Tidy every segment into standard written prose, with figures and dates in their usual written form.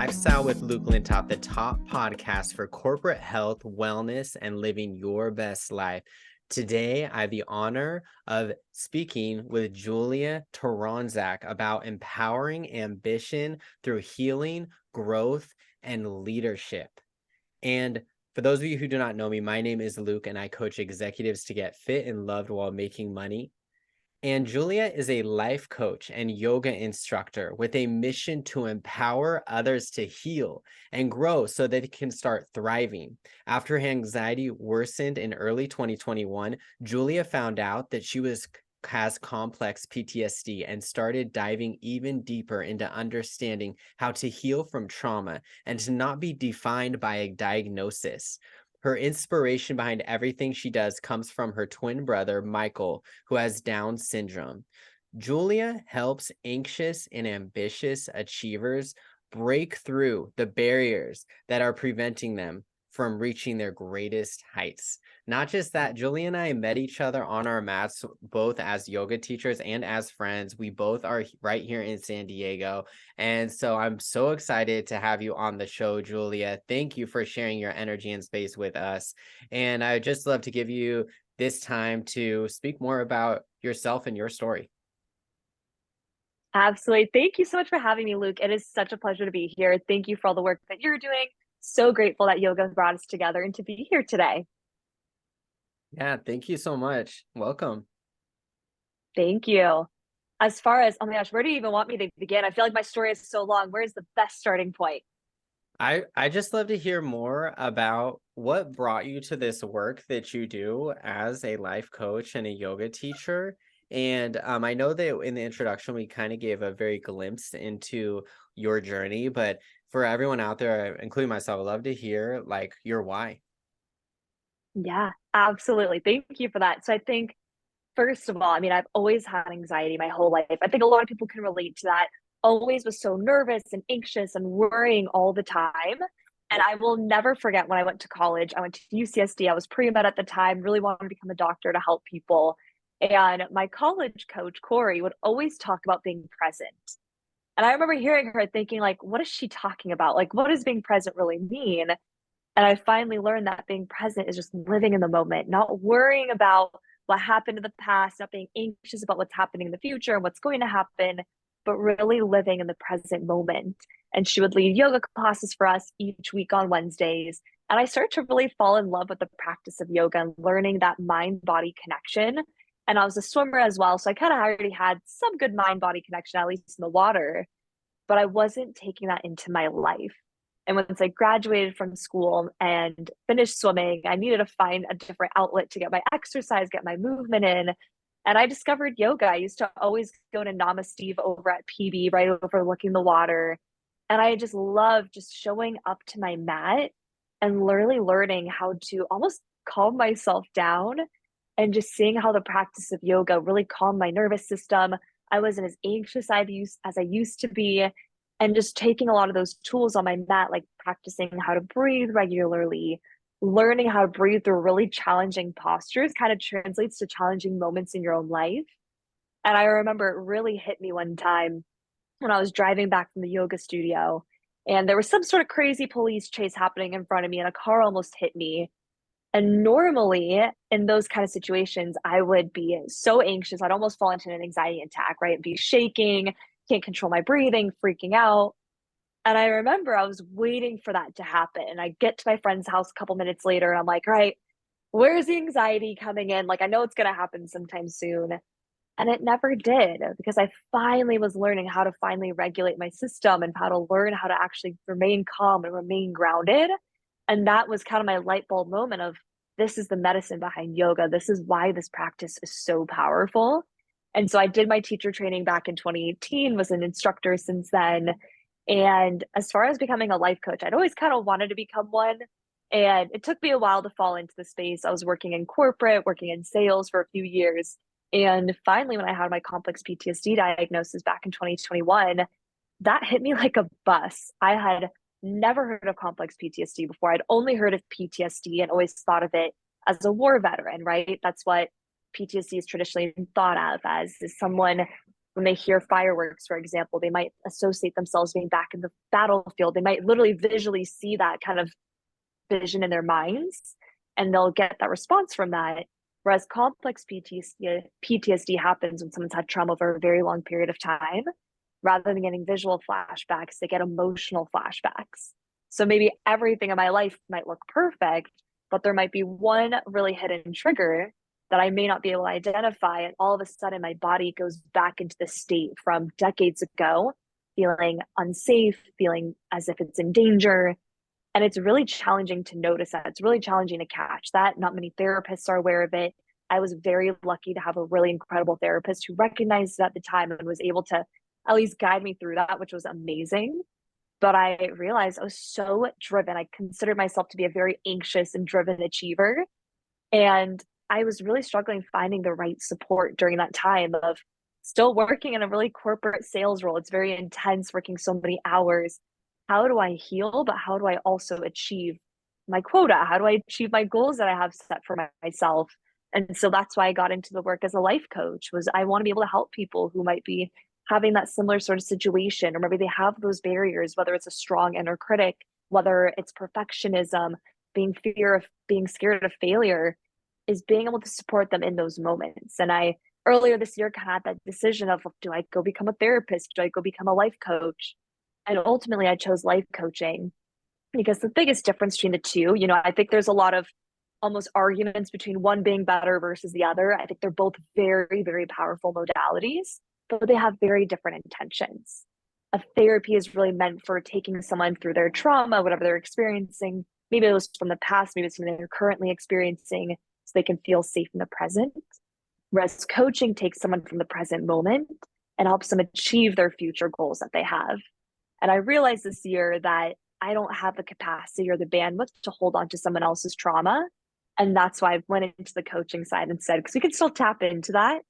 Lifestyle with Luke Lintott, the top podcast for corporate health, wellness, and living your best life. Today, I have the honor of speaking with Julia Toronczak about empowering ambition through healing, growth, and leadership. And for those of you who do not know me, my name is Luke, and I coach executives to get fit and loved while making money. And Julia is a life coach and yoga instructor with a mission to empower others to heal and grow so that they can start thriving. After her anxiety worsened in early 2021, Julia found out that she has complex PTSD and started diving even deeper into understanding how to heal from trauma and to not be defined by a diagnosis. Her inspiration behind everything she does comes from her twin brother, Michael, who has Down syndrome. Julia helps anxious and ambitious achievers break through the barriers that are preventing them from reaching their greatest heights. Not just that, Julia and I met each other on our mats, both as yoga teachers and as friends. We both are right here in San Diego. And so I'm so excited to have you on the show, Julia. Thank you for sharing your energy and space with us. And I would just love to give you this time to speak more about yourself and your story. Absolutely. Thank you so much for having me, Luke. It is such a pleasure to be here. Thank you for all the work that you're doing. So grateful that yoga brought us together and to be here today. Yeah, thank you so much. Welcome. Thank you. As far as, oh my gosh, where do you even want me to begin? I feel like my story is so long. Where's the best starting point? I just love to hear more about what brought you to this work that you do as a life coach and a yoga teacher. And I know that in the introduction, we kind of gave a very glimpse into your journey, but for everyone out there, including myself, I'd love to hear like your why. Yeah, absolutely. Thank you for that. So I think, first of all, I mean, I've always had anxiety my whole life. I think a lot of people can relate to that. Always was so nervous and anxious and worrying all the time. And I will never forget when I went to college. I went to UCSD. I was pre-med at the time, really wanted to become a doctor to help people. And my college coach, Corey, would always talk about being present. And I remember hearing her thinking, like, what is she talking about? Like, what does being present really mean? And I finally learned that being present is just living in the moment, not worrying about what happened in the past, not being anxious about what's happening in the future and what's going to happen, but really living in the present moment. And she would lead yoga classes for us each week on Wednesdays. And I started to really fall in love with the practice of yoga and learning that mind body connection. And I was a swimmer as well. So I kind of already had some good mind body connection, at least in the water, but I wasn't taking that into my life. And once I graduated from school and finished swimming, I needed to find a different outlet to get my exercise, get my movement in. And I discovered yoga. I used to always go to Namaste over at PB, right overlooking the water. And I just loved just showing up to my mat and literally learning how to almost calm myself down and just seeing how the practice of yoga really calmed my nervous system. I wasn't as anxious as I used to be, and just taking a lot of those tools on my mat, like practicing how to breathe regularly, learning how to breathe through really challenging postures kind of translates to challenging moments in your own life. And I remember it really hit me one time when I was driving back from the yoga studio, and there was some sort of crazy police chase happening in front of me, and a car almost hit me. And normally in those kind of situations, I would be so anxious. I'd almost fall into an anxiety attack, right? Be shaking, can't control my breathing, freaking out. And I remember I was waiting for that to happen. And I get to my friend's house a couple minutes later, and I'm like, all right, where's the anxiety coming in? Like, I know it's going to happen sometime soon. And it never did, because I finally was learning how to finally regulate my system and how to learn how to actually remain calm and remain grounded. And that was kind of my light bulb moment of, this is the medicine behind yoga. This is why this practice is so powerful. And so I did my teacher training back in 2018, was an instructor since then. And as far as becoming a life coach, I'd always kind of wanted to become one. And it took me a while to fall into the space. I was working in corporate, working in sales for a few years. And finally, when I had my complex PTSD diagnosis back in 2021, that hit me like a bus. I had never heard of complex PTSD before. I'd only heard of PTSD and always thought of it as a war veteran, right? That's what PTSD is traditionally thought of as, is someone when they hear fireworks, for example, they might associate themselves being back in the battlefield. They might literally visually see that kind of vision in their minds, and they'll get that response from that. Whereas complex PTSD happens when someone's had trauma for a very long period of time. Rather than getting visual flashbacks, they get emotional flashbacks. So maybe everything in my life might look perfect, but there might be one really hidden trigger that I may not be able to identify. And all of a sudden, my body goes back into the state from decades ago, feeling unsafe, feeling as if it's in danger. And it's really challenging to notice that. It's really challenging to catch that. Not many therapists are aware of it. I was very lucky to have a really incredible therapist who recognized it at the time and was able to at least guide me through that, which was amazing. But I realized I was so driven. I considered myself to be a very anxious and driven achiever. And I was really struggling finding the right support during that time of still working in a really corporate sales role. It's very intense, working so many hours. How do I heal, but how do I also achieve my quota? How do I achieve my goals that I have set for myself? And so that's why I got into the work as a life coach. Was I want to be able to help people who might be having that similar sort of situation, or maybe they have those barriers, whether it's a strong inner critic, whether it's perfectionism, being scared of failure, is being able to support them in those moments. And I earlier this year had that decision of, do I go become a therapist? Do I go become a life coach? And ultimately I chose life coaching because the biggest difference between the two, I think there's a lot of almost arguments between one being better versus the other. I think they're both very, very powerful modalities, but they have very different intentions. A therapy is really meant for taking someone through their trauma, whatever they're experiencing. Maybe it was from the past, maybe it's something they're currently experiencing, so they can feel safe in the present. Whereas coaching takes someone from the present moment and helps them achieve their future goals that they have. And I realized this year that I don't have the capacity or the bandwidth to hold on to someone else's trauma. And that's why I went into the coaching side instead, because we can still tap into that,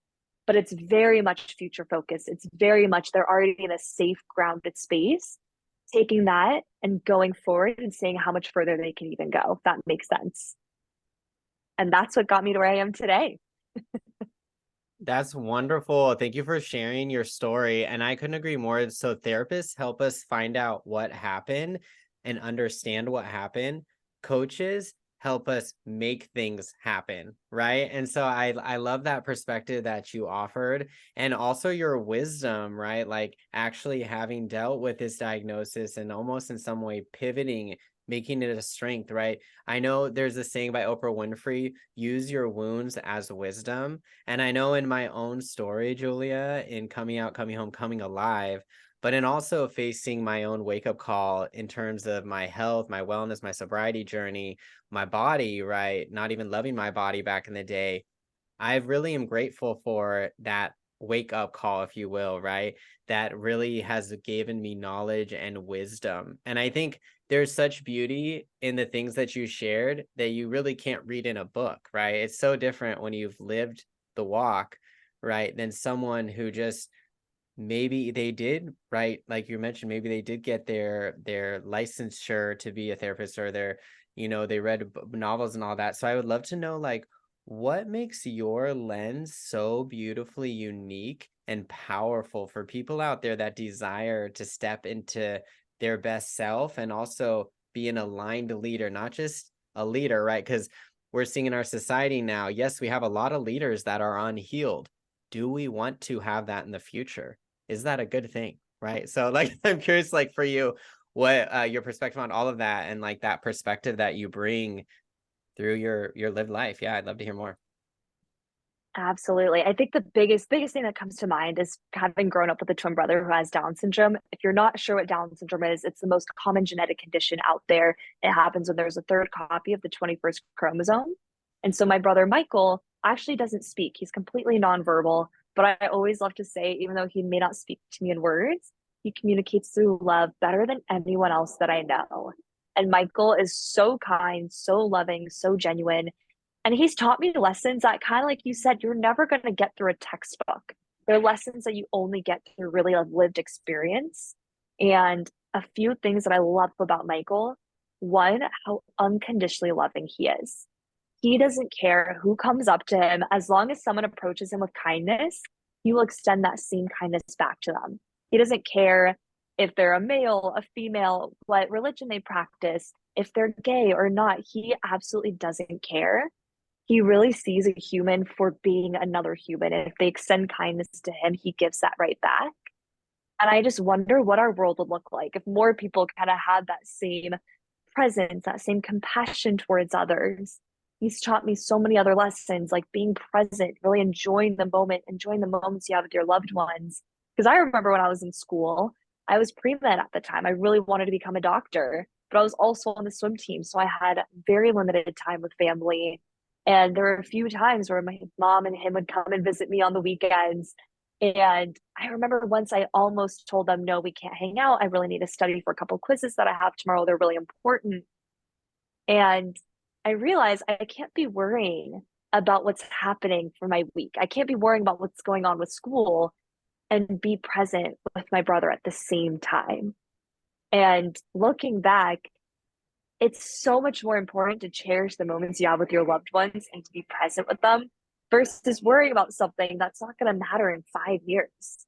but it's very much future focused. It's very much they're already in a safe, grounded space, taking that and going forward and seeing how much further they can even go, if that makes sense. And that's what got me to where I am today. That's wonderful. Thank you for sharing your story. And I couldn't agree more. So therapists help us find out what happened and understand what happened. Coaches help us make things happen, right? And so I love that perspective that you offered, and also your wisdom, right? Like actually having dealt with this diagnosis and almost in some way pivoting, making it a strength, right? I know there's a saying by Oprah Winfrey, use your wounds as wisdom. And I know in my own story, Julia, in coming out, coming home, coming alive, but in also facing my own wake-up call in terms of my health, my wellness, my sobriety journey, my body, right? Not even loving my body back in the day. I really am grateful for that wake up call, if you will, right? That really has given me knowledge and wisdom. And I think there's such beauty in the things that you shared that you really can't read in a book, right? It's so different when you've lived the walk, right? Than someone who just maybe they did, right? Like you mentioned, maybe they did get their licensure to be a therapist, or they read novels and all that. So I would love to know, like, what makes your lens so beautifully unique and powerful for people out there that desire to step into their best self and also be an aligned leader, not just a leader, right? Because we're seeing in our society now, yes, we have a lot of leaders that are unhealed. Do we want to have that in the future? Is that a good thing, right? So like, I'm curious, like for you, what your perspective on all of that, and like that perspective that you bring through your lived life. Yeah, I'd love to hear more. Absolutely. I think the biggest thing that comes to mind is having grown up with a twin brother who has Down syndrome. If you're not sure what Down syndrome is, it's the most common genetic condition out there. It happens when there's a third copy of the 21st chromosome. And so my brother Michael actually doesn't speak. He's completely nonverbal, but I always love to say, even though he may not speak to me in words, he communicates through love better than anyone else that I know. And Michael is so kind, so loving, so genuine. And he's taught me lessons that, kind of like you said, you're never going to get through a textbook. They're lessons that you only get through really a lived experience. And a few things that I love about Michael: one, how unconditionally loving he is. He doesn't care who comes up to him as long as someone approaches him with kindness. he will extend that same kindness back to them. He doesn't care if they're a male, a female, what religion they practice, if they're gay or not. He absolutely doesn't care. He really sees a human for being another human. And if they extend kindness to him, he gives that right back. And I just wonder what our world would look like if more people kind of had that same presence, that same compassion towards others. He's taught me so many other lessons, like being present, really enjoying the moment, enjoying the moments you have with your loved ones. Because I remember when I was in school, I was pre-med at the time. I really wanted to become a doctor, but I was also on the swim team. So I had very limited time with family. And there were a few times where my mom and him would come and visit me on the weekends. And I remember once I almost told them, no, we can't hang out. I really need to study for a couple quizzes that I have tomorrow. They're really important. And I realized I can't be worrying about what's happening for my week. I can't be worrying about what's going on with school and be present with my brother at the same time. And looking back, it's so much more important to cherish the moments you have with your loved ones and to be present with them versus worrying about something that's not going to matter in 5 years.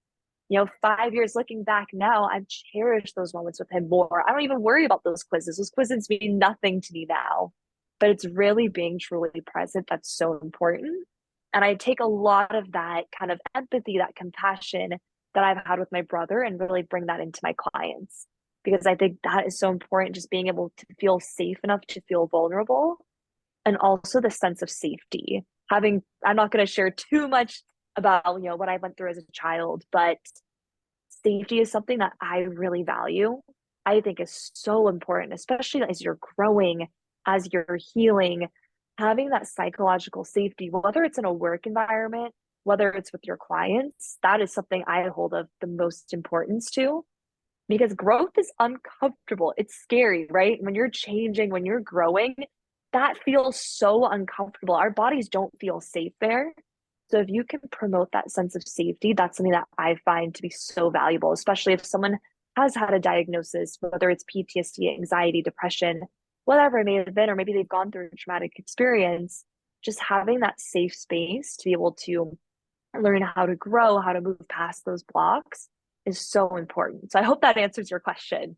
5 years looking back now, I've cherished those moments with him more. I don't even worry about those quizzes. Those quizzes mean nothing to me now, but it's really being truly present that's so important. And I take a lot of that kind of empathy, that compassion that I've had with my brother and really bring that into my clients because I think that is so important, just being able to feel safe enough to feel vulnerable and also the sense of safety. I'm not going to share too much about, what I went through as a child, but safety is something that I really value. I think is so important, especially as you're growing, as you're healing, having that psychological safety, whether it's in a work environment, whether it's with your clients, that is something I hold of the most importance to because growth is uncomfortable. It's scary, right? When you're changing, when you're growing, that feels so uncomfortable. Our bodies don't feel safe there. So if you can promote that sense of safety, that's something that I find to be so valuable, especially if someone has had a diagnosis, whether it's PTSD, anxiety, depression, whatever it may have been, or maybe they've gone through a traumatic experience, just having that safe space to be able to learn how to grow, how to move past those blocks is so important. So I hope that answers your question.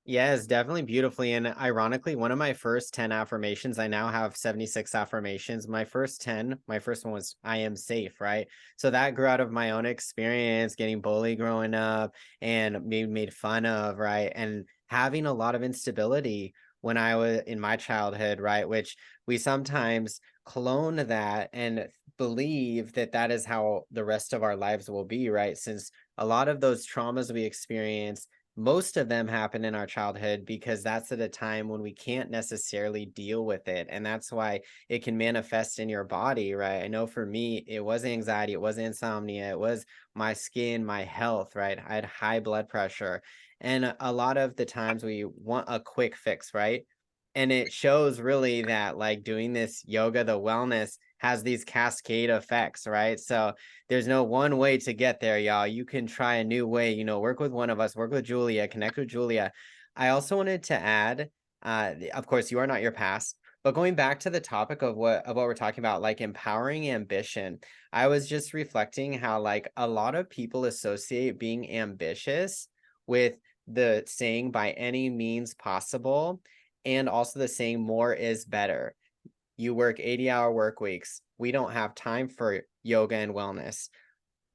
Yes, definitely beautifully. And ironically, one of my first 10 affirmations, I now have 76 affirmations. My first 10, my first one was I am safe, right? So that grew out of my own experience, getting bullied growing up and being made fun of, right? And having a lot of instability when I was in my childhood, right? Which we sometimes clone that and believe that that is how the rest of our lives will be, right? Since a lot of those traumas we experience, most of them happen in our childhood because that's at a time when we can't necessarily deal with it. And that's why it can manifest in your body, right? I know for me, it was anxiety, it was insomnia, it was my skin, my health, right? I had high blood pressure. And a lot of the times we want a quick fix, right? And it shows really that like doing this yoga, the wellness has these cascade effects, right? So there's no one way to get there, y'all. You can try a new way, work with one of us, work with Julia, connect with Julia. I also wanted to add, of course, you are not your past, but going back to the topic of what we're talking about, like empowering ambition, I was just reflecting how like a lot of people associate being ambitious with the saying by any means possible, and also the saying more is better. You work 80-hour work weeks. We don't have time for yoga and wellness.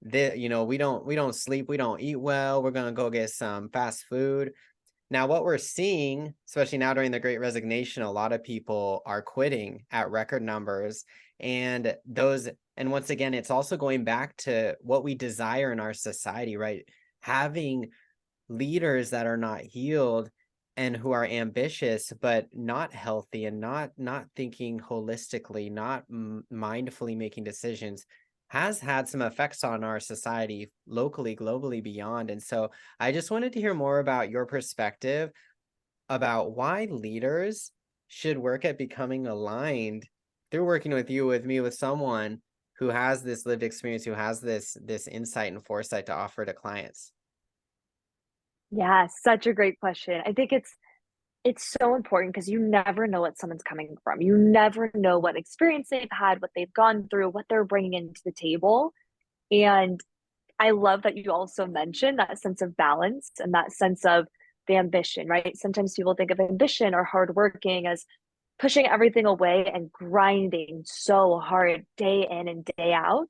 We don't sleep, we don't eat well. We're gonna go get some fast food. Now, what we're seeing, especially now during the Great Resignation, a lot of people are quitting at record numbers. And once again, it's also going back to what we desire in our society, right? Having leaders that are not healed and who are ambitious but not healthy and not thinking holistically, not mindfully making decisions, has had some effects on our society locally, globally, beyond. And so I just wanted to hear more about your perspective about why leaders should work at becoming aligned through working with you, with me, with someone who has this lived experience, who has this insight and foresight to offer to clients. Yeah, such a great question. I think it's so important because you never know what someone's coming from. You never know what experience they've had, what they've gone through, what they're bringing into the table. And I love that you also mentioned that sense of balance and that sense of the ambition, right? Sometimes people think of ambition or hardworking as pushing everything away and grinding so hard day in and day out.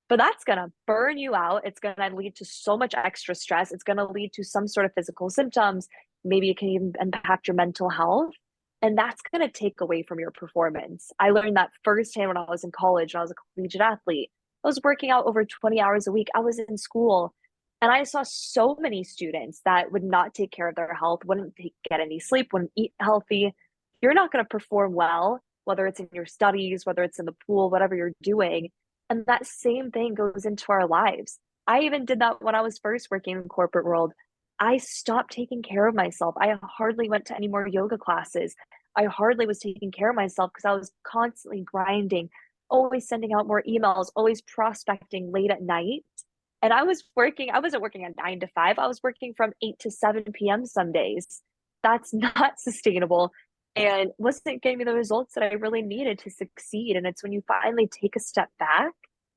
But that's going to burn you out. It's going to lead to so much extra stress. It's going to lead to some sort of physical symptoms. Maybe it can even impact your mental health. And that's going to take away from your performance. I learned that firsthand when I was in college, when I was a collegiate athlete. I was working out over 20 hours a week. I was in school. And I saw so many students that would not take care of their health, wouldn't get any sleep, wouldn't eat healthy. You're not going to perform well, whether it's in your studies, whether it's in the pool, whatever you're doing. And that same thing goes into our lives. I even did that when I was first working in the corporate world. I stopped taking care of myself. I hardly went to any more yoga classes. I hardly was taking care of myself because I was constantly grinding, always sending out more emails, always prospecting late at night. And I wasn't working at 9 to 5. I was working from 8 to 7 p.m. some days. That's not sustainable and wasn't getting me the results that I really needed to succeed. And it's when you finally take a step back,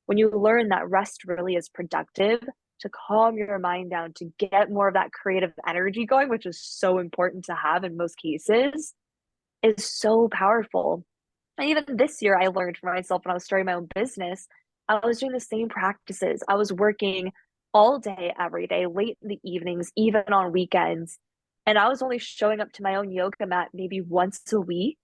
when you learn that rest really is productive, to calm your mind down, to get more of that creative energy going, which is so important to have in most cases, is so powerful. And even this year, I learned for myself when I was starting my own business, I was doing the same practices. I was working all day, every day, late in the evenings, even on weekends. And I was only showing up to my own yoga mat maybe once a week.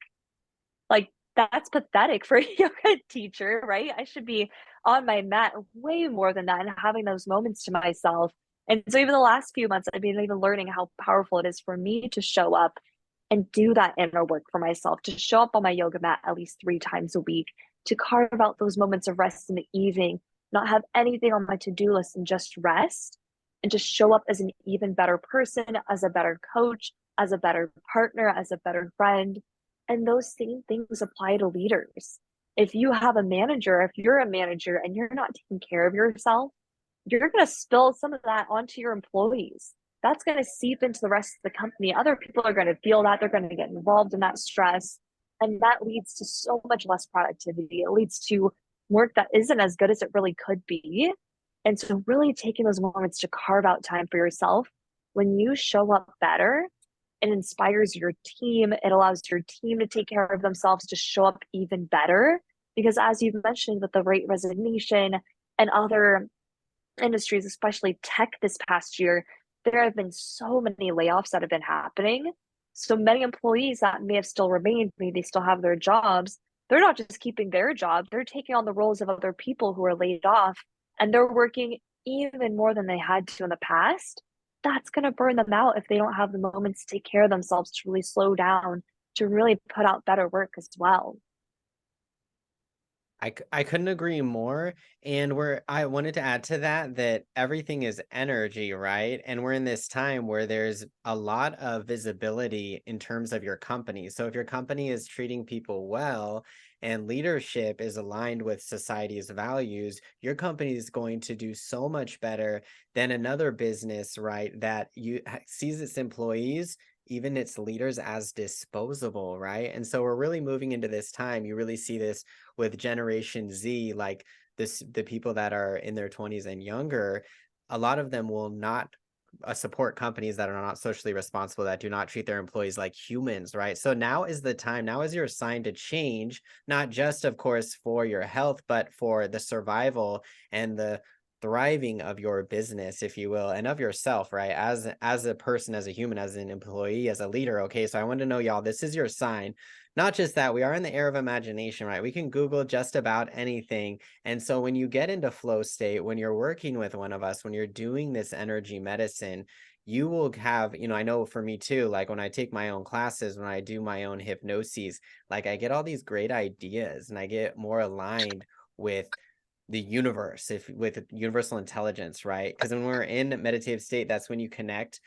Like, that's pathetic for a yoga teacher, right? I should be on my mat way more than that and having those moments to myself. And so, even the last few months, I've been even learning how powerful it is for me to show up and do that inner work for myself, to show up on my yoga mat at least 3 times a week, to carve out those moments of rest in the evening, not have anything on my to do list and just rest, and just show up as an even better person, as a better coach, as a better partner, as a better friend. And those same things apply to leaders. If you have a manager, if you're a manager and you're not taking care of yourself, you're going to spill some of that onto your employees. That's going to seep into the rest of the company. Other people are going to feel that. They're going to get involved in that stress. And that leads to so much less productivity. It leads to work that isn't as good as it really could be. And so, really taking those moments to carve out time for yourself, when you show up better, it inspires your team. It allows your team to take care of themselves to show up even better. Because, as you've mentioned, with the great resignation and other industries, especially tech this past year, there have been so many layoffs that have been happening. So many employees that may have still remained, maybe they still have their jobs. They're not just keeping their job, they're taking on the roles of other people who are laid off and they're working even more than they had to in the past. That's going to burn them out if they don't have the moments to take care of themselves, to really slow down, to really put out better work as well. I couldn't agree more. And I wanted to add to that that everything is energy, right? And we're in this time where there's a lot of visibility in terms of your company. So if your company is treating people well and leadership is aligned with society's values, your company is going to do so much better than another business, right? That sees its employees, even its leaders, as disposable, right? And so we're really moving into this time. You really see this with Generation Z, like the people that are in their 20s and younger. A lot of them will not support companies that are not socially responsible, that do not treat their employees like humans, right? So now is the time, now is your sign to change, not just, of course, for your health, but for the survival and the thriving of your business, if you will, and of yourself, right? As a person, as a human, as an employee, as a leader. Okay, so I want to know, y'all, this is your sign. Not just that, we are in the era of imagination, right? We can Google just about anything. And so when you get into flow state, when you're working with one of us, when you're doing this energy medicine, you will have, I know for me too, like when I take my own classes, when I do my own hypnoses, like I get all these great ideas and I get more aligned with the universe, if with universal intelligence, right? Because when we're in meditative state, that's when you connect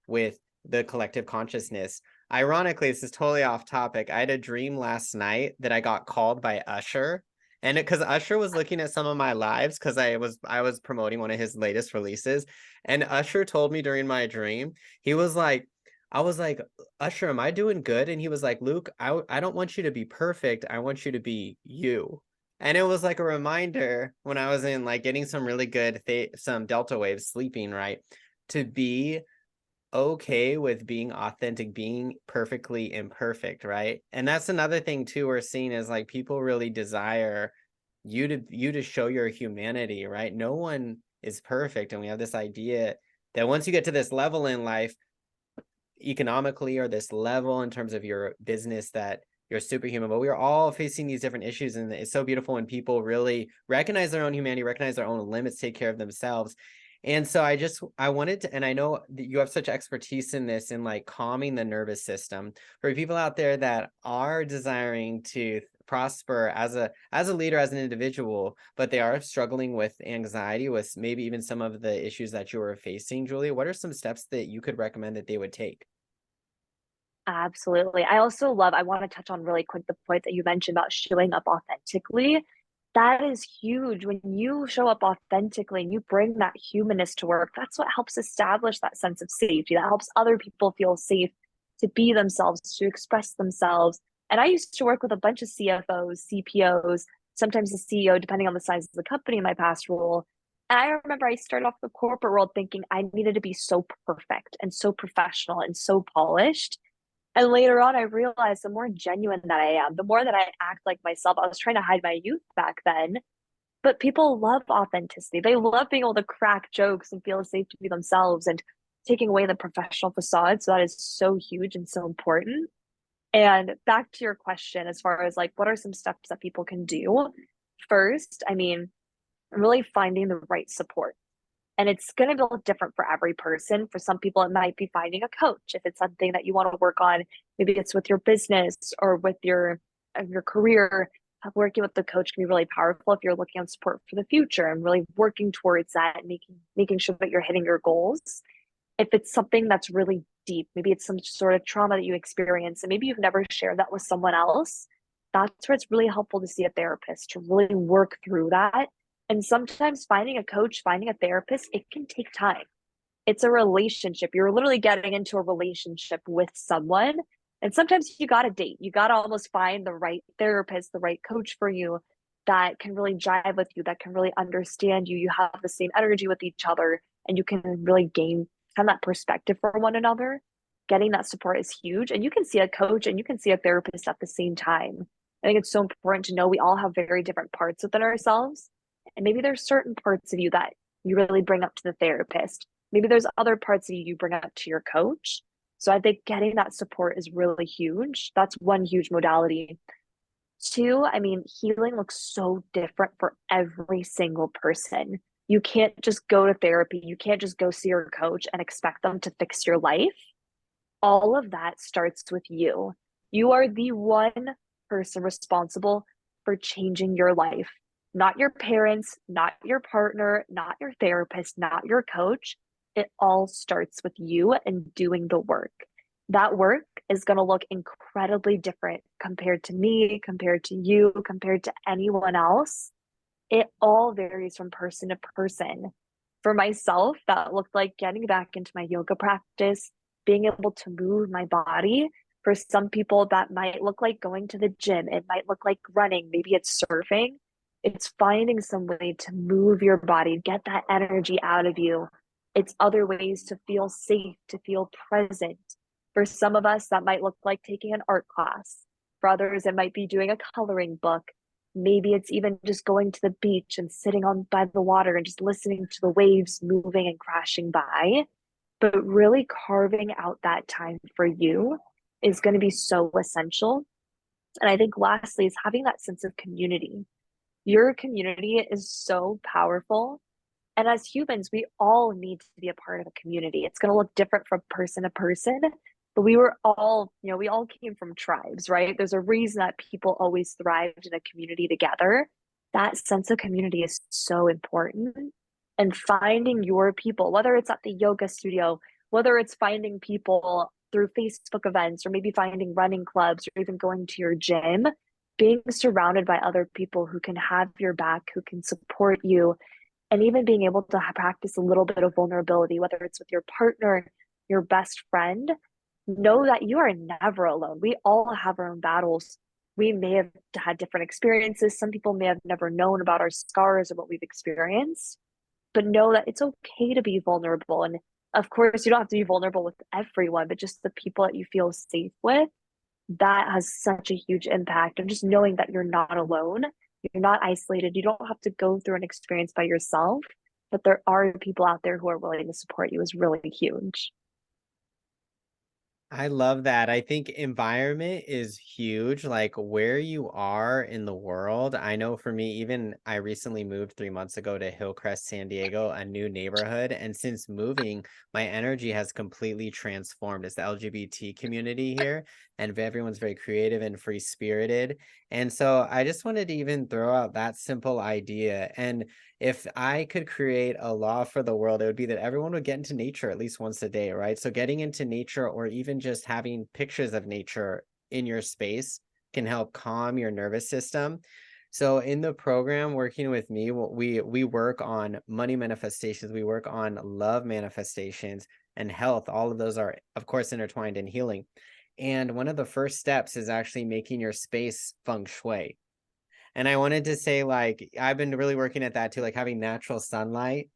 with the collective consciousness. Ironically, this is totally off topic. I had a dream last night that I got called by Usher. And because Usher was looking at some of my lives, because I was promoting one of his latest releases. And Usher told me during my dream, he was like, I was like, Usher, am I doing good? And he was like, Luke, I don't want you to be perfect. I want you to be you. And it was like a reminder when I was in like getting some really good some delta waves sleeping, right? To be okay with being authentic, being perfectly imperfect, right? And that's another thing too we're seeing is like people really desire you to show your humanity, right? No one is perfect, and we have this idea that once you get to this level in life, economically, or this level in terms of your business, that you're superhuman. But we are all facing these different issues, and it's so beautiful when people really recognize their own humanity, recognize their own limits, take care of themselves. And so I wanted to, and I know that you have such expertise in this, in like calming the nervous system for people out there that are desiring to prosper as a leader, as an individual, but they are struggling with anxiety, with maybe even some of the issues that you were facing. Julia, what are some steps that you could recommend that they would take? Absolutely. I want to touch on really quick the point that you mentioned about showing up authentically. That is huge. When you show up authentically and you bring that humanness to work, that's what helps establish that sense of safety. That helps other people feel safe to be themselves, to express themselves. And I used to work with a bunch of CFOs, CPOs, sometimes the CEO, depending on the size of the company in my past role. And I remember I started off the corporate world thinking I needed to be so perfect and so professional and so polished. And later on, I realized the more genuine that I am, the more that I act like myself. I was trying to hide my youth back then, but people love authenticity. They love being able to crack jokes and feel safe to be themselves and taking away the professional facade. So that is so huge and so important. And back to your question, as far as like, what are some steps that people can do? First, I mean, really finding the right support. And it's going to be different for every person. For some people, it might be finding a coach. If it's something that you want to work on, maybe it's with your business or with your career. Working with the coach can be really powerful if you're looking on support for the future and really working towards that and making sure that you're hitting your goals. If it's something that's really deep, maybe it's some sort of trauma that you experience, and maybe you've never shared that with someone else, that's where it's really helpful to see a therapist to really work through that. And sometimes finding a coach, finding a therapist, it can take time. It's a relationship. You're literally getting into a relationship with someone. And sometimes you got to date. You got to almost find the right therapist, the right coach for you that can really jive with you, that can really understand you. You have the same energy with each other, and you can really gain kind of that perspective for one another. Getting that support is huge. And you can see a coach and you can see a therapist at the same time. I think it's so important to know we all have very different parts within ourselves. And maybe there's certain parts of you that you really bring up to the therapist. Maybe there's other parts of you bring up to your coach. So I think getting that support is really huge. That's one huge modality. Two, I mean, healing looks so different for every single person. You can't just go to therapy. You can't just go see your coach and expect them to fix your life. All of that starts with you. You are the one person responsible for changing your life, not your parents, not your partner, not your therapist, not your coach. It all starts with you and doing the work. That work is going to look incredibly different compared to me, compared to you, compared to anyone else. It all varies from person to person. For myself, that looked like getting back into my yoga practice, being able to move my body. For some people, that might look like going to the gym. It might look like running. Maybe it's surfing. It's finding some way to move your body, get that energy out of you. It's other ways to feel safe, to feel present. For some of us, that might look like taking an art class. For others, it might be doing a coloring book. Maybe it's even just going to the beach and sitting on by the water and just listening to the waves moving and crashing by. But really carving out that time for you is going to be so essential. And I think lastly is having that sense of community. Your community is so powerful. And as humans, we all need to be a part of a community. It's going to look different from person to person, but we were all, we all came from tribes, right? There's a reason that people always thrived in a community together. That sense of community is so important. And finding your people, whether it's at the yoga studio, whether it's finding people through Facebook events, or maybe finding running clubs, or even going to your gym, being surrounded by other people who can have your back, who can support you, and even being able to practice a little bit of vulnerability, whether it's with your partner, your best friend, know that you are never alone. We all have our own battles. we may have had different experiences. Some people may have never known about our scars or what we've experienced, but know that it's okay to be vulnerable. And of course, you don't have to be vulnerable with everyone, but just the people that you feel safe with, that has such a huge impact. And just knowing that you're not alone, you're not isolated, you don't have to go through an experience by yourself, but there are people out there who are willing to support you is really huge. I love that. I think environment is huge, like where you are in the world. I know for me, even I recently moved 3 months ago to Hillcrest, San Diego, a new neighborhood. And since moving, my energy has completely transformed. It's the LGBT community here, and everyone's very creative and free spirited. And so I just wanted to even throw out that simple idea. And if I could create a law for the world, it would be that everyone would get into nature at least once a day, right? So getting into nature or even just having pictures of nature in your space can help calm your nervous system. So in the program working with me, we work on money manifestations, we work on love manifestations and health. All of those are of course intertwined in healing. And one of the first steps is actually making your space feng shui. And I wanted to say, like, I've been really working at that too, like having natural sunlight.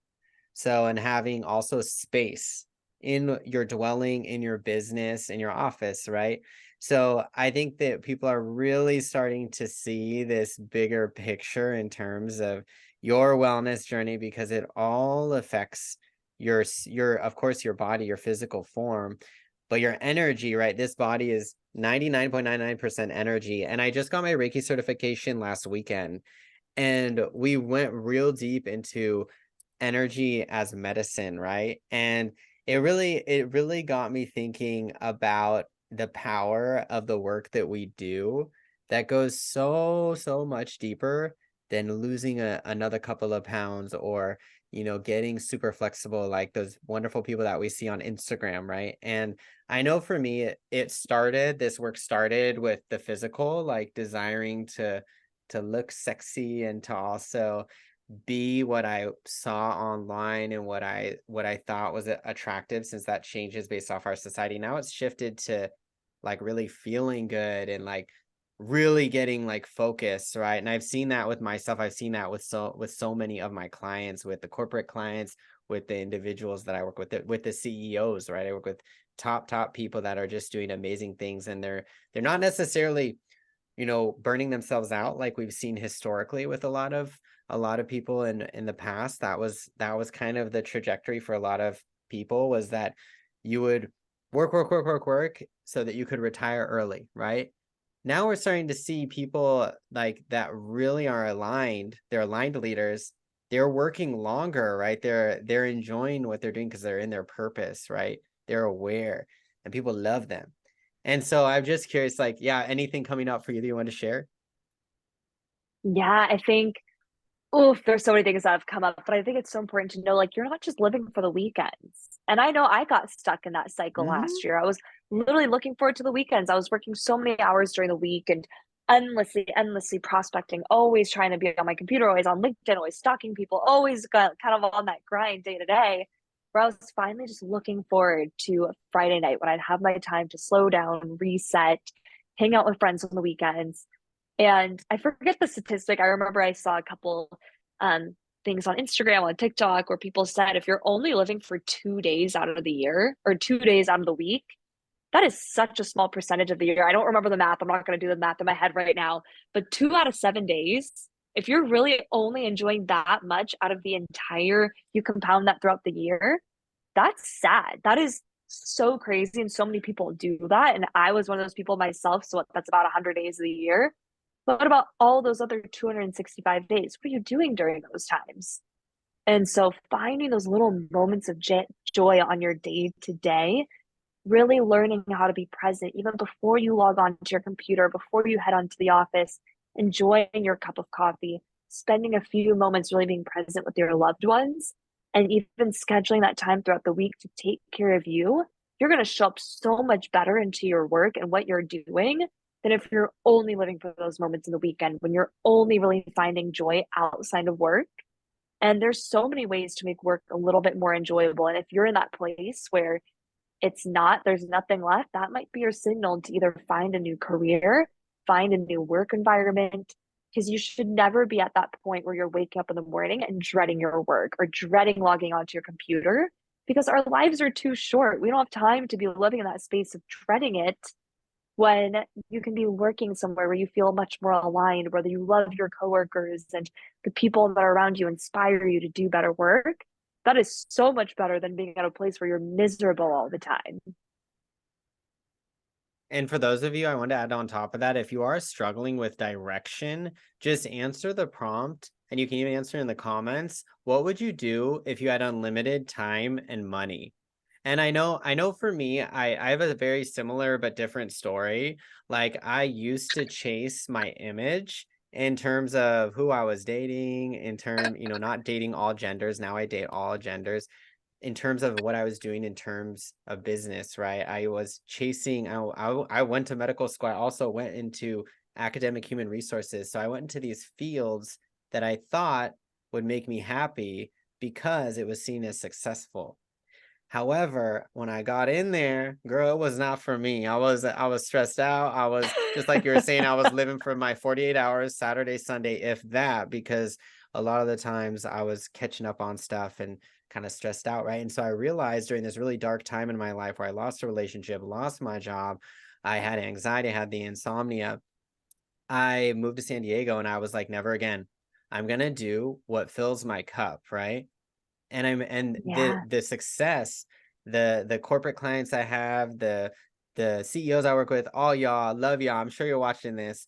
So, and having also space in your dwelling, in your business, in your office, right? So I think that people are really starting to see this bigger picture in terms of your wellness journey because it all affects your of course your body, your physical form, but your energy, right? This body is 99.99% energy. And I just got my Reiki certification last weekend, and we went real deep into energy as medicine, right? And it really got me thinking about the power of the work that we do that goes so much deeper than losing another couple of pounds or getting super flexible like those wonderful people that we see on Instagram, right? And I know for me this work started with the physical, like desiring to look sexy and to also be what I saw online and what I thought was attractive, since that changes based off our society. Now it's shifted to like really feeling good and like really getting like focused, right? And I've seen that with myself. I've seen that with so many of my clients, with the corporate clients, with the individuals that I work with the CEOs, right? I work with top people that are just doing amazing things, and they're not necessarily burning themselves out like we've seen historically with a lot of people in the past. That was kind of the trajectory for a lot of people, was that you would work so that you could retire early, right? Now we're starting to see people like that really are aligned. They're aligned leaders. They're working longer, right? They're enjoying what they're doing because they're in their purpose, right? They're aware, and people love them. And so I'm just curious, like, yeah, anything coming up for you that you want to share? Yeah, I think, oof, there's so many things that have come up, but I think it's so important to know like you're not just living for the weekends. And I know I got stuck in that cycle Hmm. last year. I was literally looking forward to the weekends. I was working so many hours during the week and endlessly prospecting, always trying to be on my computer, always on LinkedIn, always stalking people, always got kind of on that grind day to day. Where I was finally just looking forward to a Friday night when I'd have my time to slow down, reset, hang out with friends on the weekends. And I forget the statistic. I remember I saw a couple things on Instagram, on TikTok, where people said if you're only living for 2 days out of the year or 2 days out of the week, that is such a small percentage of the year. I don't remember the math. I'm not going to do the math in my head right now, but 2 out of 7 days, if you're really only enjoying that much out of the entire, you compound that throughout the year, that's sad. That is so crazy. And so many people do that. And I was one of those people myself. So that's about 100 days of the year. But what about all those other 265 days? What are you doing during those times? And so finding those little moments of joy on your day to day, really learning how to be present even before you log on to your computer, before you head onto the office, enjoying your cup of coffee, spending a few moments really being present with your loved ones, and even scheduling that time throughout the week to take care of you, you're going to show up so much better into your work and what you're doing than if you're only living for those moments in the weekend when you're only really finding joy outside of work. And there's so many ways to make work a little bit more enjoyable. And if you're in that place where it's not, there's nothing left, that might be your signal to either find a new career find a new work environment, because you should never be at that point where you're waking up in the morning and dreading your work or dreading logging onto your computer, because our lives are too short. We don't have time to be living in that space of dreading it when you can be working somewhere where you feel much more aligned, whether you love your coworkers and the people that are around you inspire you to do better work. That is so much better than being at a place where you're miserable all the time. And for those of you, I want to add on top of that, if you are struggling with direction, just answer the prompt, and you can even answer in the comments. What would you do if you had unlimited time and money? And I know for me, I have a very similar but different story. Like I used to chase my image in terms of who I was dating, not dating all genders. Now I date all genders in terms of what I was doing in terms of business, right? I was chasing, I went to medical school. I also went into academic human resources. So I went into these fields that I thought would make me happy because it was seen as successful. However, when I got in there, girl, it was not for me. I was stressed out. I was just like you were saying, I was living for my 48 hours, Saturday, Sunday, if that, because a lot of the times I was catching up on stuff and kind of stressed out, right? And so I realized during this really dark time in my life where I lost a relationship, lost my job, I had anxiety, I had the insomnia. I moved to San Diego and I was like, never again. I'm gonna do what fills my cup, right? And Yeah. the success, the corporate clients I have, the CEOs I work with, all y'all, love y'all. I'm sure you're watching this.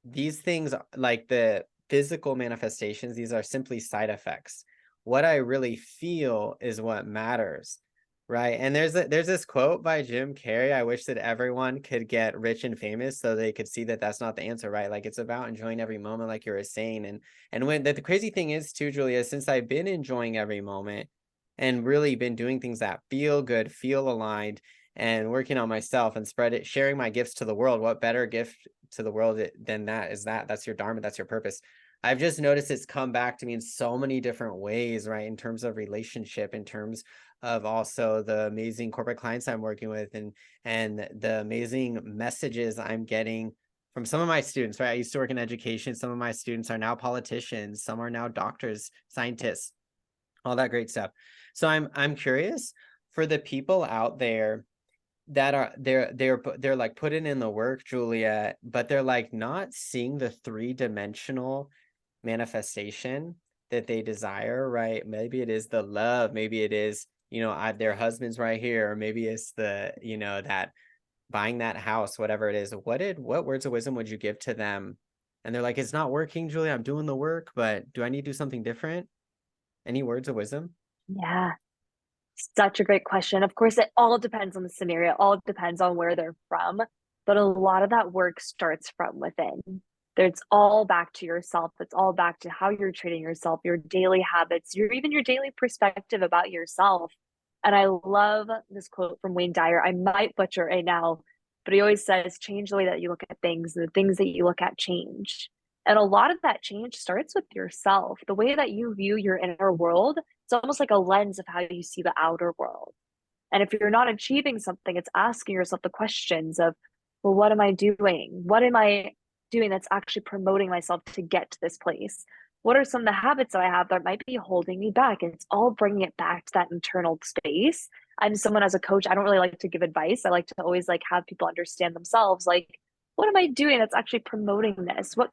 These things, like the physical manifestations, these are simply side effects. What I really feel is what matters, right? And there's this quote by Jim Carrey. I wish that everyone could get rich and famous so they could see that that's not the answer, right? Like it's about enjoying every moment, like you were saying. And when the crazy thing is too, Julia, since I've been enjoying every moment and really been doing things that feel good, feel aligned, and working on myself and sharing my gifts to the world. What better gift to the world than that's your dharma, that's your purpose. I've just noticed it's come back to me in so many different ways, right? In terms of relationship, in terms of also the amazing corporate clients I'm working with, and the amazing messages I'm getting from some of my students, right? I used to work in education. Some of my students are now politicians, some are now doctors, scientists, all that great stuff. So I'm curious for the people out there that are they're like putting in the work, Julia, but they're like not seeing the three-dimensional manifestation that they desire, right? Maybe it is the love, maybe it is, their husband's right here, or maybe it's that buying that house, whatever it is. What words of wisdom would you give to them? And they're like, it's not working, Julia. I'm doing the work, but do I need to do something different? Any words of wisdom? Yeah. Such a great question. Of course, it all depends on the scenario, it all depends on where they're from, but a lot of that work starts from within. It's all back to yourself. It's all back to how you're treating yourself, your daily habits, your daily perspective about yourself. And I love this quote from Wayne Dyer. I might butcher it now, but he always says, change the way that you look at things, and the things that you look at change. And a lot of that change starts with yourself, the way that you view your inner world. It's almost like a lens of how you see the outer world. And if you're not achieving something, it's asking yourself the questions of, well, what am I doing? What am I doing that's actually promoting myself to get to this place? What are some of the habits that I have that might be holding me back? And it's all bringing it back to that internal space. I'm someone, as a coach, I don't really like to give advice. I like to always like have people understand themselves. Like, what am I doing that's actually promoting this? Or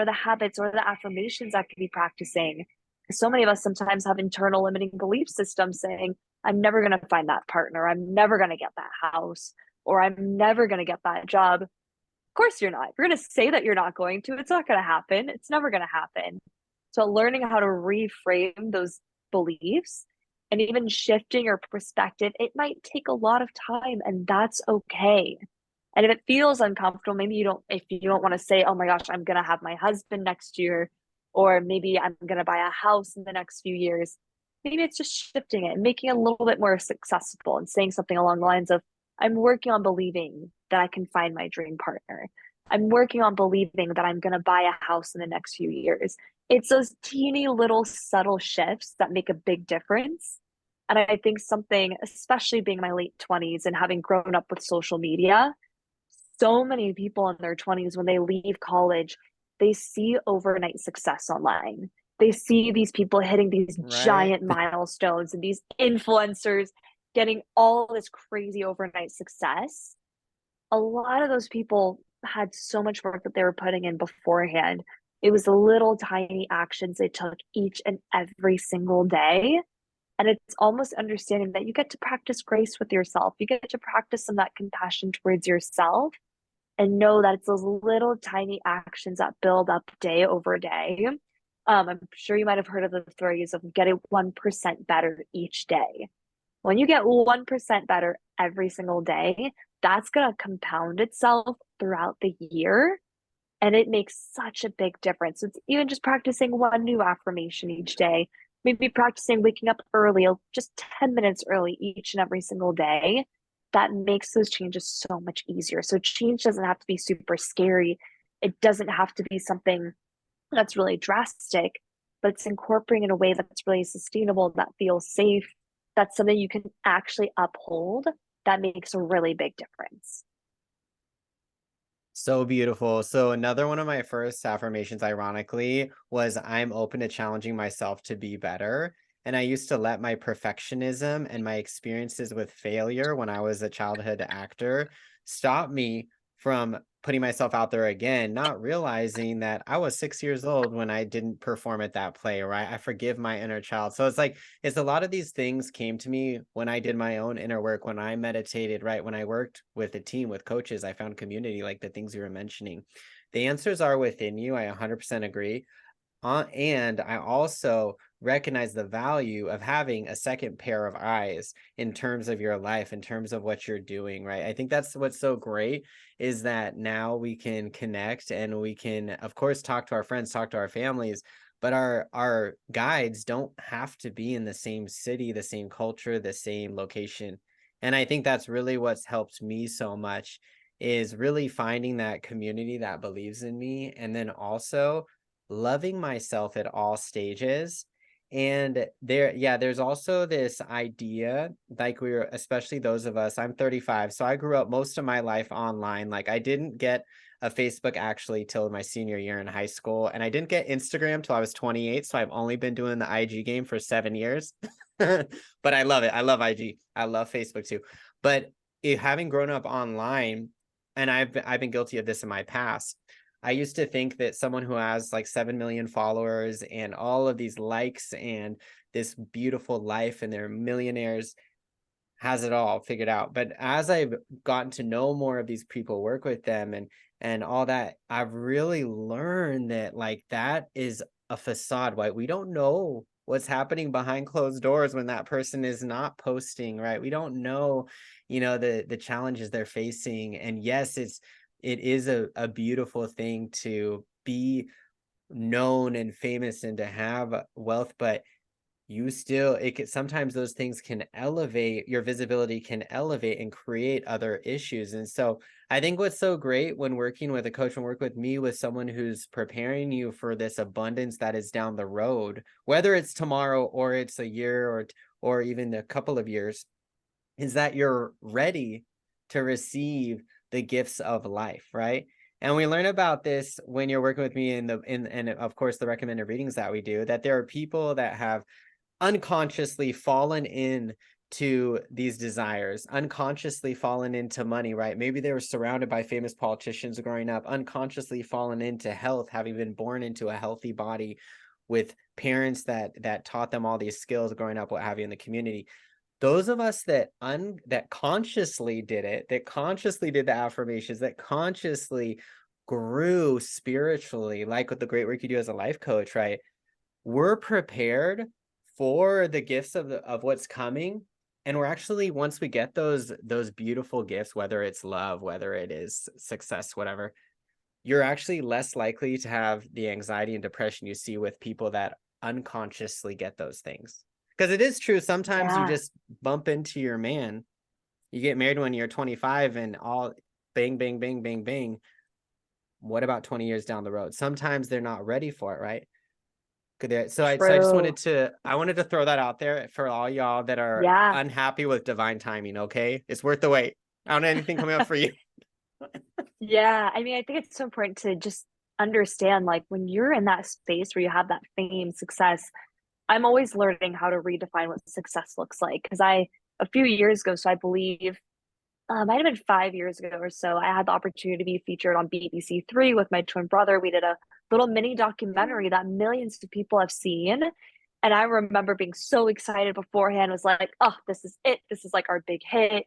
the habits or the affirmations I could be practicing? So many of us sometimes have internal limiting belief systems saying, I'm never going to find that partner. I'm never going to get that house, or I'm never going to get that job. Of course, you're not. If you're going to say that you're not going to, it's not going to happen. It's never going to happen. So, learning how to reframe those beliefs and even shifting your perspective, it might take a lot of time, and that's okay. And if it feels uncomfortable, maybe if you don't want to say, oh my gosh, I'm going to have my husband next year, or maybe I'm going to buy a house in the next few years. Maybe it's just shifting it and making it a little bit more successful and saying something along the lines of, I'm working on believing that I can find my dream partner. I'm working on believing that I'm going to buy a house in the next few years. It's those teeny little subtle shifts that make a big difference. And I think something, especially being in my late 20s and having grown up with social media, so many people in their 20s, when they leave college, they see overnight success online. They see these people hitting these Right? giant milestones and these influencers getting all this crazy overnight success. A lot of those people had so much work that they were putting in beforehand. It was the little tiny actions they took each and every single day. And it's almost understanding that you get to practice grace with yourself. You get to practice some of that compassion towards yourself and know that it's those little tiny actions that build up day over day. I'm sure you might have heard of the phrase of getting 1% better each day. When you get 1% better every single day, that's going to compound itself throughout the year. And it makes such a big difference. It's even just practicing one new affirmation each day, maybe practicing waking up early, just 10 minutes early each and every single day. That makes those changes so much easier. So change doesn't have to be super scary. It doesn't have to be something that's really drastic, but it's incorporating in a way that's really sustainable, that feels safe, that's something you can actually uphold. That makes a really big difference. So beautiful. So another one of my first affirmations, ironically, was I'm open to challenging myself to be better. And I used to let my perfectionism and my experiences with failure when I was a childhood actor stop me from putting myself out there again, not realizing that I was 6 years old when I didn't perform at that play, right? I forgive my inner child. So it's like, it's a lot of these things came to me when I did my own inner work, when I meditated, right? When I worked with a team, with coaches, I found community, like the things you were mentioning. The answers are within you. I 100% agree. And I also recognize the value of having a second pair of eyes in terms of your life, in terms of what you're doing, right? I think that's what's so great is that now we can connect and we can, of course, talk to our friends, talk to our families, but our guides don't have to be in the same city, the same culture, the same location. And I think that's really what's helped me so much is really finding that community that believes in me, and then also loving myself at all stages. And there's also this idea, like we were, especially those of us, I'm 35, so I grew up most of my life online. Like I didn't get a Facebook actually till my senior year in high school, and I didn't get Instagram till I was 28. So I've only been doing the IG game for 7 years. But I love it. I love IG. I love Facebook too. But having grown up online, and I've been guilty of this in my past, I used to think that someone who has like 7 million followers and all of these likes and this beautiful life and they're millionaires has it all figured out. But as I've gotten to know more of these people, work with them and all that, I've really learned that like that is a facade, right? We don't know what's happening behind closed doors when that person is not posting, right? We don't know, the challenges they're facing. And yes, it is a beautiful thing to be known and famous and to have wealth, but you still it can sometimes those things can elevate your visibility, can elevate and create other issues. And so I think what's so great when working with a coach and work with me with someone who's preparing you for this abundance that is down the road, whether it's tomorrow or it's a year or even a couple of years, is that you're ready to receive the gifts of life, right? And we learn about this when you're working with me and of course the recommended readings that we do, that there are people that have unconsciously fallen in to these desires, unconsciously fallen into money, right? Maybe they were surrounded by famous politicians growing up, unconsciously fallen into health, having been born into a healthy body with parents that taught them all these skills growing up, what have you, in the community. Those of us that consciously did it, that consciously did the affirmations, that consciously grew spiritually, like with the great work you do as a life coach, right? We're prepared for the gifts of what's coming. And we're actually, once we get those beautiful gifts, whether it's love, whether it is success, whatever, you're actually less likely to have the anxiety and depression you see with people that unconsciously get those things. Because it is true, sometimes you Yeah, just bump into your man. You get married when you're 25 and all bang, bang, bang, bang, bang. What about 20 years down the road? Sometimes they're not ready for it, right? Good. So I just true. wanted to throw that out there for all y'all that are Yeah. unhappy with divine timing. Okay, it's worth the wait. I don't know anything coming up for you. Yeah, I mean, I think it's so important to just understand, like, when you're in that space where you have that fame, success, I'm always learning how to redefine what success looks like. Because a few years ago, so I believe, might have been 5 years ago or so, I had the opportunity to be featured on BBC Three with my twin brother. We did a little mini documentary that millions of people have seen. And I remember being so excited beforehand, was like, oh, this is it. This is like our big hit.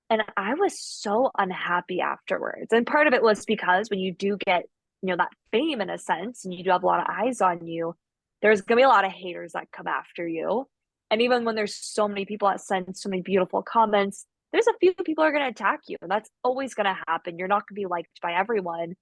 And I was so unhappy afterwards. And part of it was because when you do get, that fame in a sense, and you do have a lot of eyes on you, there's gonna be a lot of haters that come after you. And even when there's so many people that send so many beautiful comments, there's a few people are gonna attack you. And that's always gonna happen. You're not gonna be liked by everyone.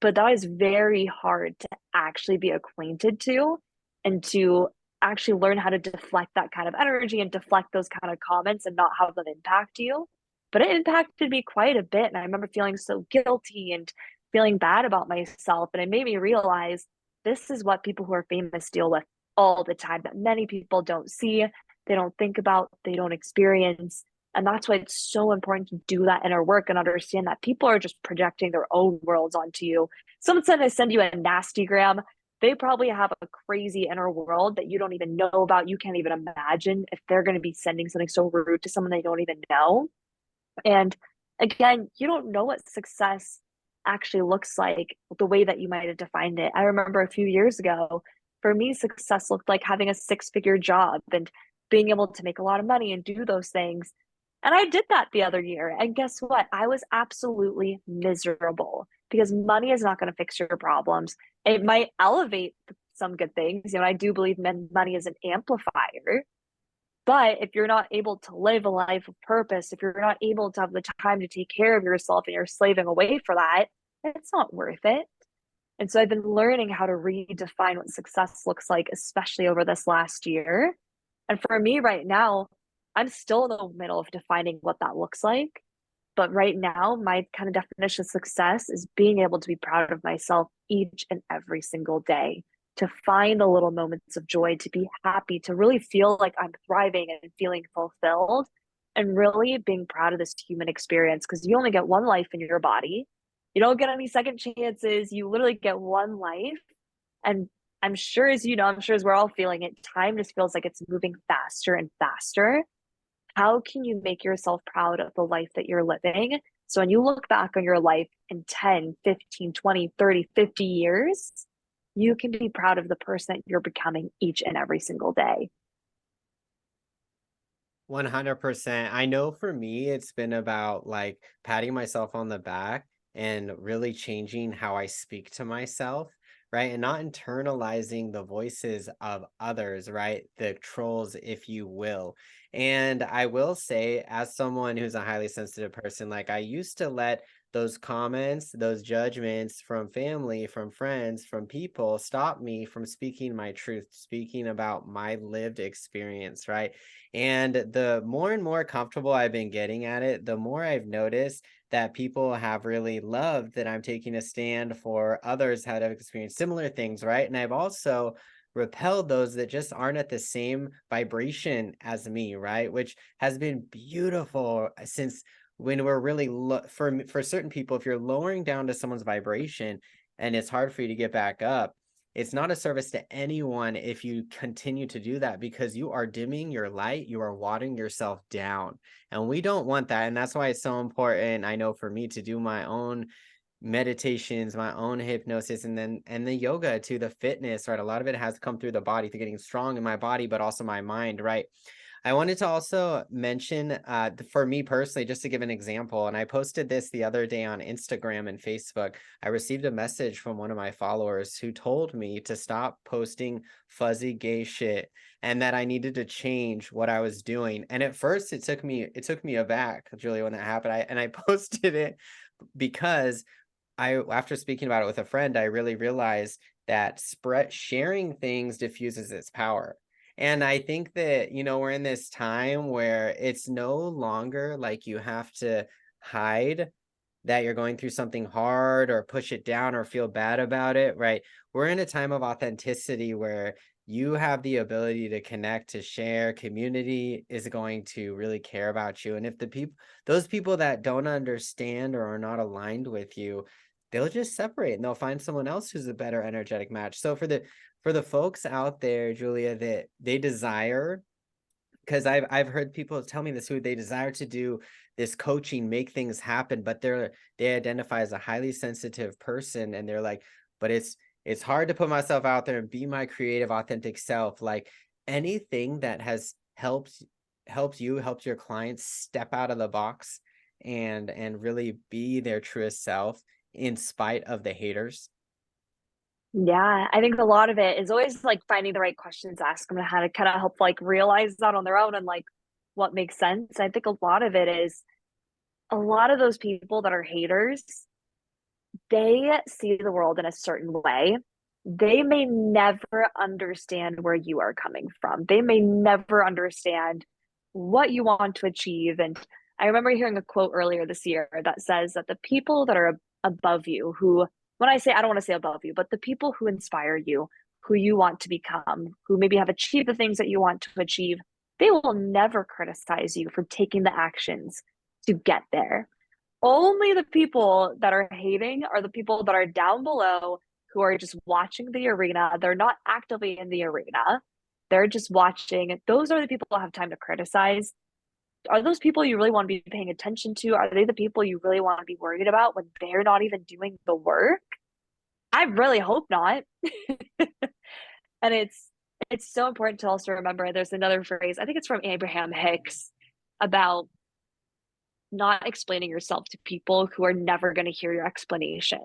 But that is very hard to actually be acquainted to and to actually learn how to deflect that kind of energy and deflect those kind of comments and not have them impact you. But it impacted me quite a bit. And I remember feeling so guilty and feeling bad about myself. And it made me realize this is what people who are famous deal with all the time, that many people don't see, they don't think about, they don't experience. And that's why it's so important to do that inner work and understand that people are just projecting their own worlds onto you. Someone said I send you a nasty gram. They probably have a crazy inner world that you don't even know about. You can't even imagine if they're going to be sending something so rude to someone they don't even know. And again, you don't know what success actually looks like the way that you might have defined it. I remember a few years ago, for me, success looked like having a six-figure job and being able to make a lot of money and do those things. And I did that the other year. And guess what? I was absolutely miserable because money is not going to fix your problems. It might elevate some good things. I do believe money is an amplifier, but if you're not able to live a life of purpose, if you're not able to have the time to take care of yourself and you're slaving away for that, it's not worth it. And so I've been learning how to redefine what success looks like, especially over this last year. And for me right now, I'm still in the middle of defining what that looks like. But right now, my kind of definition of success is being able to be proud of myself each and every single day, to find the little moments of joy, to be happy, to really feel like I'm thriving and feeling fulfilled, and really being proud of this human experience because you only get one life in your body. You don't get any second chances. You literally get one life. And I'm sure, as you know, I'm sure as we're all feeling it, time just feels like it's moving faster and faster. How can you make yourself proud of the life that you're living? So when you look back on your life in 10, 15, 20, 30, 50 years, you can be proud of the person that you're becoming each and every single day. 100%. I know for me, it's been about like patting myself on the back and really changing how I speak to myself, right? And not internalizing the voices of others, right? The trolls, if you will. And I will say, as someone who's a highly sensitive person, like I used to let those comments, those judgments from family, from friends, from people stop me from speaking my truth, speaking about my lived experience, right? And the more and more comfortable I've been getting at it, the more I've noticed that people have really loved that I'm taking a stand for others that have experienced similar things, right? And I've also repelled those that just aren't at the same vibration as me, right? Which has been beautiful since when we're really for certain people, if you're lowering down to someone's vibration and it's hard for you to get back up, it's not a service to anyone if you continue to do that because you are dimming your light, you are watering yourself down. And we don't want that. And that's why it's so important, I know for me to do my own meditations, my own hypnosis, and the yoga to the fitness, right? A lot of it has come through the body, through getting strong in my body, but also my mind, right? I wanted to also mention, for me personally, just to give an example, and I posted this the other day on Instagram and Facebook. I received a message from one of my followers who told me to stop posting fuzzy gay shit and that I needed to change what I was doing. And at first, it took me aback, Julia, when that happened. I posted it because after speaking about it with a friend, I really realized that spread sharing things diffuses its power. And I think that, we're in this time where it's no longer like you have to hide that you're going through something hard or push it down or feel bad about it, right? We're in a time of authenticity where you have the ability to connect, to share. Community is going to really care about you. And if those people that don't understand or are not aligned with you, they'll just separate and they'll find someone else who's a better energetic match. So for the folks out there, Julia, that they desire, because I've heard people tell me this, who they desire to do this coaching, make things happen, but they identify as a highly sensitive person, and they're like, but it's hard to put myself out there and be my creative, authentic self. Like anything that has helped your clients step out of the box and really be their truest self in spite of the haters. Yeah, I think a lot of it is always like finding the right questions to ask them and how to kind of help like realize that on their own and like what makes sense. I think a lot of it is a lot of those people that are haters, they see the world in a certain way. They may never understand where you are coming from. They may never understand what you want to achieve. And I remember hearing a quote earlier this year that says that the people that are above you, who, when I say, I don't want to say above you, but the people who inspire you, who you want to become, who maybe have achieved the things that you want to achieve, they will never criticize you for taking the actions to get there. Only the people that are hating are the people that are down below who are just watching the arena. They're not actively in the arena. They're just watching. Those are the people who have time to criticize. Are those people you really want to be paying attention to? Are they the people you really want to be worried about when they're not even doing the work? I really hope not. And it's so important to also remember there's another phrase, I think it's from Abraham Hicks, about not explaining yourself to people who are never going to hear your explanation.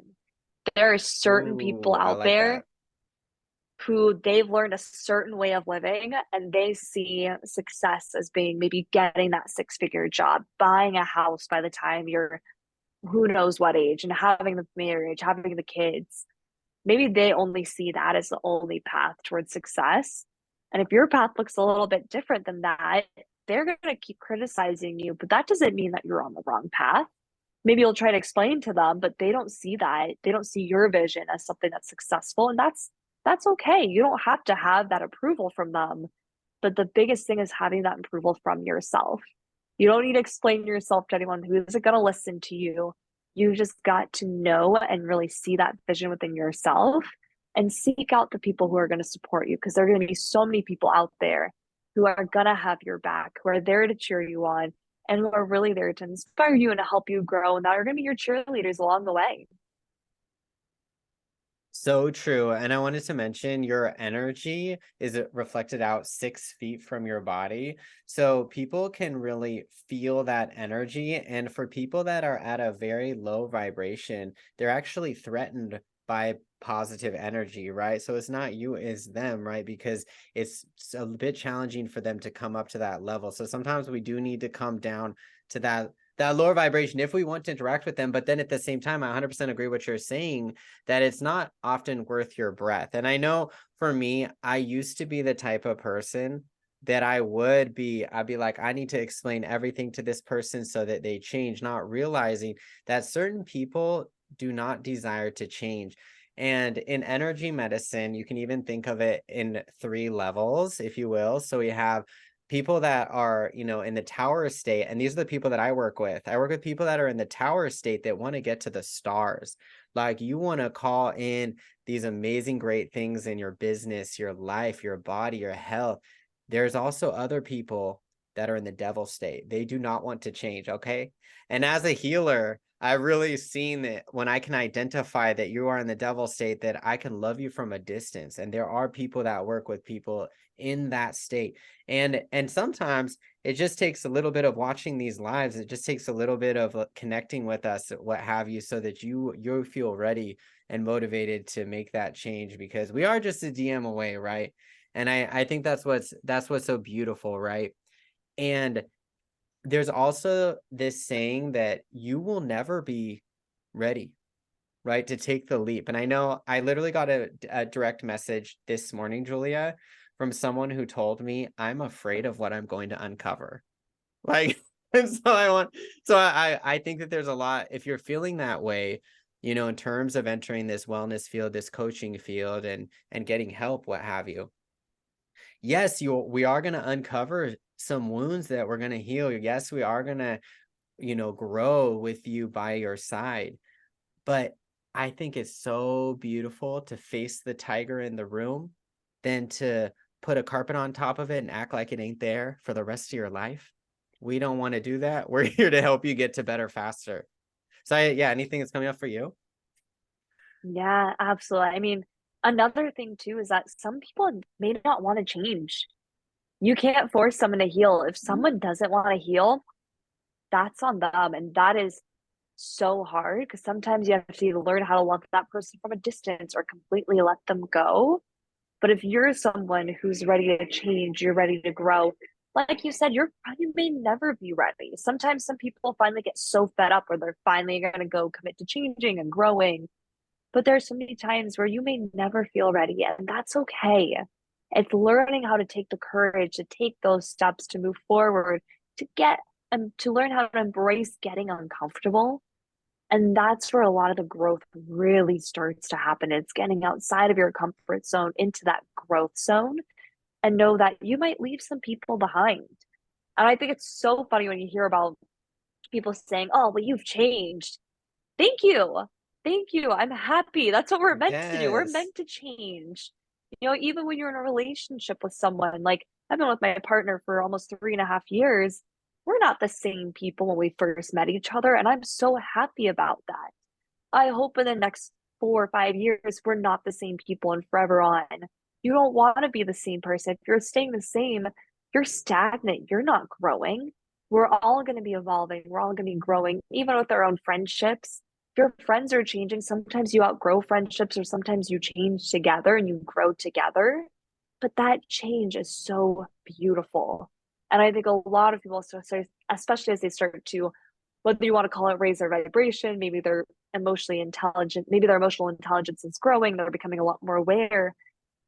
There are certain people Ooh, I out like there that. who they've learned a certain way of living and they see success as being maybe getting that six-figure job, buying a house by the time you're who knows what age, and having the marriage, having the kids. Maybe they only see that as the only path towards success. And if your path looks a little bit different than that, they're going to keep criticizing you, but that doesn't mean that you're on the wrong path. Maybe you'll try to explain to them, but they don't see that. They don't see your vision as something that's successful, and that's okay. You don't have to have that approval from them. But the biggest thing is having that approval from yourself. You don't need to explain yourself to anyone who isn't going to listen to you. You just got to know and really see that vision within yourself and seek out the people who are going to support you, because there are going to be so many people out there who are going to have your back, who are there to cheer you on, and who are really there to inspire you and to help you grow, and that are going to be your cheerleaders along the way. So true. And I wanted to mention your energy is reflected out 6 feet from your body. So people can really feel that energy. And for people that are at a very low vibration, they're actually threatened by positive energy, right? So it's not you, it's them, right? Because it's a bit challenging for them to come up to that level. So sometimes we do need to come down to that lower vibration if we want to interact with them. But then at the same time, I 100% agree what you're saying, that it's not often worth your breath. And I know for me, I used to be the type of person that I'd be like, I need to explain everything to this person so that they change, not realizing that certain people do not desire to change. And in energy medicine, you can even think of it in 3 levels, if you will. So we have people that are, in the tower state, and these are the people that I work with. I work with people that are in the tower state that want to get to the stars. Like you want to call in these amazing, great things in your business, your life, your body, your health. There's also other people that are in the devil state. They do not want to change. Okay. And as a healer, I've really seen that when I can identify that you are in the devil state, that I can love you from a distance. And there are people that work with people in that state. And sometimes it just takes a little bit of watching these lives. It just takes a little bit of connecting with us, what have you, so that you feel ready and motivated to make that change, because we are just a DM away, right? And I think that's what's so beautiful, right? And there's also this saying that you will never be ready, right, to take the leap. And I know I literally got a direct message this morning, Julia, from someone who told me, I'm afraid of what I'm going to uncover. Like, and so I think that there's a lot, if you're feeling that way, in terms of entering this wellness field, this coaching field, and getting help, what have you. yes, we are going to uncover some wounds that we're going to heal. Yes, we are going to, grow with you by your side. But I think it's so beautiful to face the tiger in the room than to put a carpet on top of it and act like it ain't there for the rest of your life. We don't want to do that. We're here to help you get to better faster. So yeah, anything that's coming up for you? Yeah, absolutely. I mean, another thing too is that some people may not want to change. You can't force someone to heal. If someone doesn't want to heal, that's on them. And that is so hard because sometimes you have to either learn how to love that person from a distance or completely let them go. But if you're someone who's ready to change, you're ready to grow, like you said, you may never be ready. Sometimes some people finally get so fed up where they're finally going to go commit to changing and growing. But there's so many times where you may never feel ready, and that's okay. It's learning how to take the courage to take those steps to move forward, to get and to learn how to embrace getting uncomfortable. And that's where a lot of the growth really starts to happen. It's getting outside of your comfort zone into that growth zone and know that you might leave some people behind. And I think it's so funny when you hear about people saying, "Oh, well, you've changed." Thank you. Thank you. I'm happy. That's what we're meant to do. We're Yes. meant to change. Even when you're in a relationship with someone, like I've been with my partner for almost 3.5 years. We're not the same people when we first met each other. And I'm so happy about that. I hope in the next 4 or 5 years, we're not the same people and forever on. You don't want to be the same person. If you're staying the same, you're stagnant. You're not growing. We're all going to be evolving. We're all going to be growing, even with our own friendships. If your friends are changing, sometimes you outgrow friendships or sometimes you change together and you grow together. But that change is so beautiful. And I think a lot of people, especially as they start to, whether you want to call it raise their vibration, maybe they're emotionally intelligent, maybe their emotional intelligence is growing, they're becoming a lot more aware.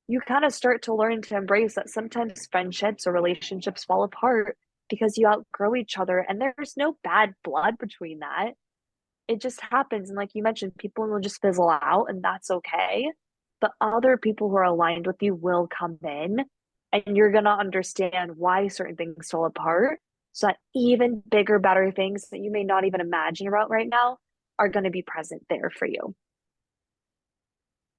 You kind of start to learn to embrace that sometimes friendships or relationships fall apart because you outgrow each other and there's no bad blood between that. It just happens. And like you mentioned, people will just fizzle out and that's okay. But other people who are aligned with you will come in and you're going to understand why certain things fall apart. So that even bigger, better things that you may not even imagine about right now are going to be present there for you.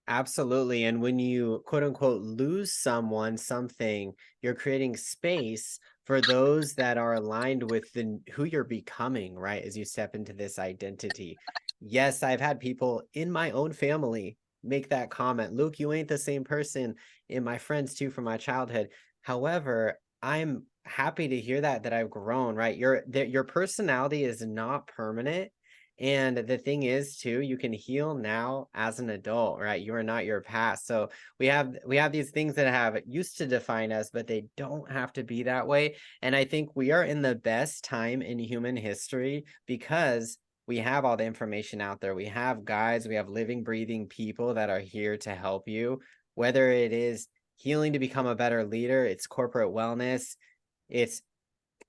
Absolutely. And when you quote unquote lose someone, something, you're creating space for those that are aligned with who you're becoming, right? As you step into this identity. Yes, I've had people in my own family make that comment. Luke, you ain't the same person. And my friends too from my childhood. However, I'm happy to hear that I've grown, right? Your personality is not permanent, and the thing is too, you can heal now as an adult, right? You are not your past. So we have these things that have used to define us, but they don't have to be that way. And I think we are in the best time in human history because we have all the information out there. We have guides, we have living, breathing people that are here to help you, whether it is healing to become a better leader, it's corporate wellness, it's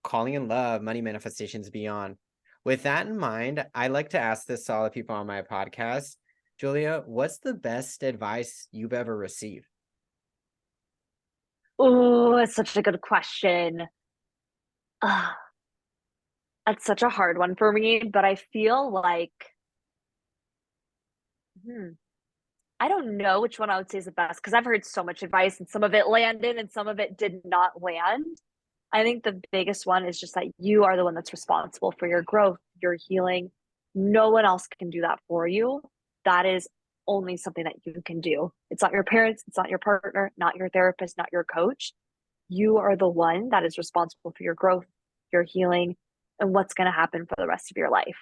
calling in love, money manifestations beyond. With that in mind, I like to ask this to all the people on my podcast. Julia, what's the best advice you've ever received? Oh, it's such a good question. Ah, that's such a hard one for me, but I feel like, hmm, I don't know which one I would say is the best because I've heard so much advice and some of it landed and some of it did not land. I think the biggest one is just that you are the one that's responsible for your growth, your healing. No one else can do that for you. That is only something that you can do. It's not your parents, it's not your partner, not your therapist, not your coach. You are the one that is responsible for your growth, your healing, and what's going to happen for the rest of your life.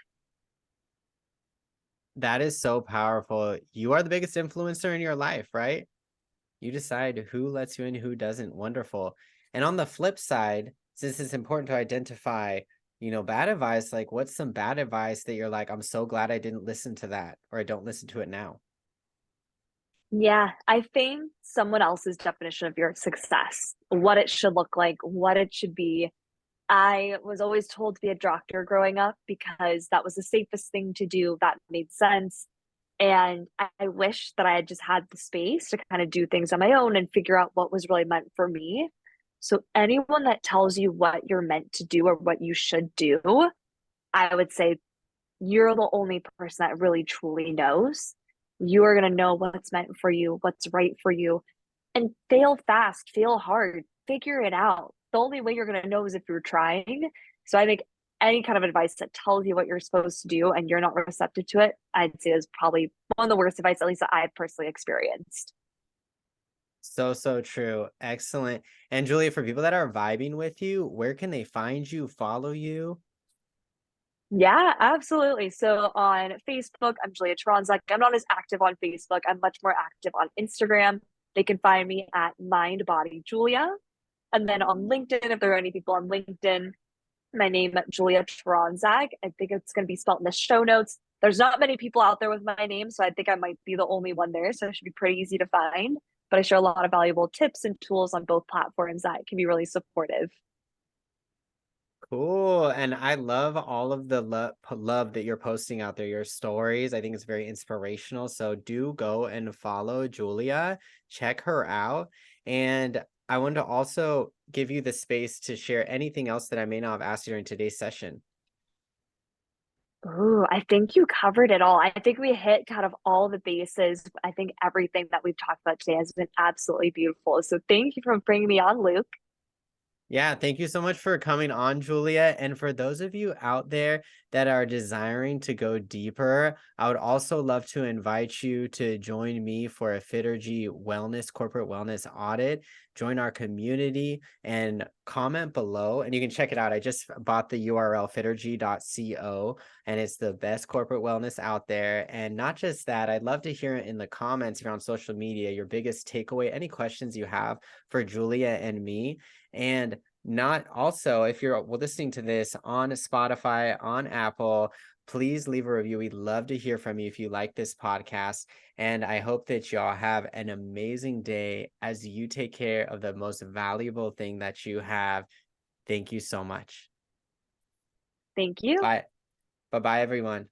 That is so powerful. You are the biggest influencer in your life, right? You decide who lets you in, who doesn't. Wonderful. And on the flip side, since it's important to identify, bad advice, like what's some bad advice that you're like, I'm so glad I didn't listen to that, or I don't listen to it now? Yeah, I think someone else's definition of your success, what it should look like, what it should be. I was always told to be a doctor growing up because that was the safest thing to do. That made sense. And I wish that I had just had the space to kind of do things on my own and figure out what was really meant for me. So anyone that tells you what you're meant to do or what you should do, I would say you're the only person that really truly knows. You are going to know what's meant for you, what's right for you, and fail fast, fail hard, figure it out. The only way you're going to know is if you're trying. So I think any kind of advice that tells you what you're supposed to do and you're not receptive to it, I'd say is probably one of the worst advice, at least that I've personally experienced. So, so true. Excellent. And Julia, for people that are vibing with you, where can they find you, follow you? Yeah, absolutely. So on Facebook, I'm Julia Toronczak. I'm not as active on Facebook. I'm much more active on Instagram. They can find me at Mind Body Julia. And then on LinkedIn, if there are any people on LinkedIn, my name Julia Toronczak. I think it's going to be spelled in the show notes. There's not many people out there with my name, so I think I might be the only one there. So it should be pretty easy to find. But I share a lot of valuable tips and tools on both platforms that can be really supportive. Cool. And I love all of the love that you're posting out there, your stories. I think it's very inspirational. So do go and follow Julia, check her out. And I want to also give you the space to share anything else that I may not have asked you during today's session. Ooh, I think you covered it all. I think we hit kind of all the bases. I think everything that we've talked about today has been absolutely beautiful. So thank you for bringing me on, Luke. Yeah, thank you so much for coming on, Julia. And for those of you out there that are desiring to go deeper, I would also love to invite you to join me for a Fitergy Wellness Corporate Wellness Audit. Join our community and comment below. And you can check it out. I just bought the URL fitergy.co, and it's the best corporate wellness out there. And not just that, I'd love to hear in the comments if you're on social media your biggest takeaway, any questions you have for Julia and me. And not also, if you're listening to this on Spotify, on Apple, please leave a review. We'd love to hear from you if you like this podcast. And I hope that y'all have an amazing day as you take care of the most valuable thing that you have. Thank you so much. Thank you. Bye. Bye-bye, everyone.